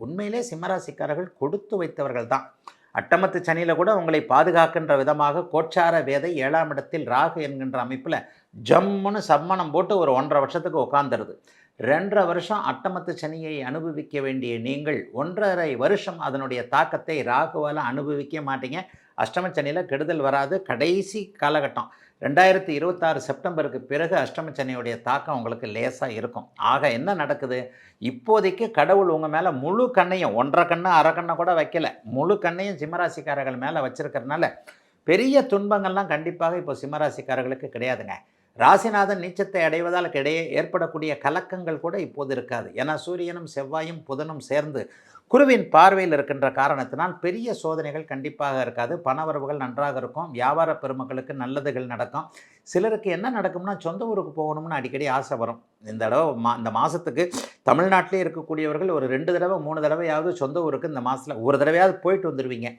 உண்மையிலே சிம்மராசிக்காரர்கள் கொடுத்து வைத்தவர்கள் தான். அட்டமத்து சனியில் கூட உங்களை பாதுகாக்கின்ற விதமாக கோச்சார வேதை 7ஆம் இடத்தில் ராகு என்கின்ற அமைப்பில் ஜம்முன்னு சம்மணம் போட்டு ஒரு 1.5 வருஷத்துக்கு உட்காந்துருது. 2.5 வருஷம் அட்டமத்து சனியை அனுபவிக்க வேண்டிய நீங்கள் 1.5 வருஷம் அதனுடைய தாக்கத்தை ராகுவால் அனுபவிக்க மாட்டீங்க. அஷ்டமச்சனியில் கெடுதல் வராது. கடைசி காலகட்டம் 2026 செப்டம்பருக்கு பிறகு அஷ்டமச்சனியுடைய தாக்கம் உங்களுக்கு லேசாக இருக்கும். ஆக என்ன நடக்குது, இப்போதைக்கு கடவுள் உங்கள் மேலே முழு கண்ணையும் 1.5 கண்ணு 1/2 கண்ணை கூட வைக்கல, முழு கண்ணையும் சிம்மராசிக்காரர்கள் மேலே வச்சிருக்கிறதுனால பெரிய துன்பங்கள்லாம் கண்டிப்பாக இப்போ சிம்மராசிக்காரர்களுக்கு கிடையாதுங்க. ராசிநாதன் நீச்சத்தை அடைவதால் ஏற்படக்கூடிய கலக்கங்கள் கூட இப்போது இருக்காது. ஏன்னா சூரியனும் செவ்வாயும் புதனும் சேர்ந்து குருவின் பார்வையில் இருக்கின்ற காரணத்தினால் பெரிய சோதனைகள் கண்டிப்பாக இருக்காது. பணவரவுகள் நன்றாக இருக்கும். வியாபார பெருமக்களுக்கு நல்லதுகள் நடக்கும். சிலருக்கு என்ன நடக்கும்னா சொந்த ஊருக்கு போகணும்னு அடிக்கடி ஆசை வரும். இந்த தடவை இந்த மாதத்துக்கு தமிழ்நாட்டிலே இருக்கக்கூடியவர்கள் ஒரு 2 தடவை 3 தடவையாவது சொந்த ஊருக்கு இந்த மாதத்தில் ஒரு தடவையாவது போயிட்டு வந்துடுவீங்க.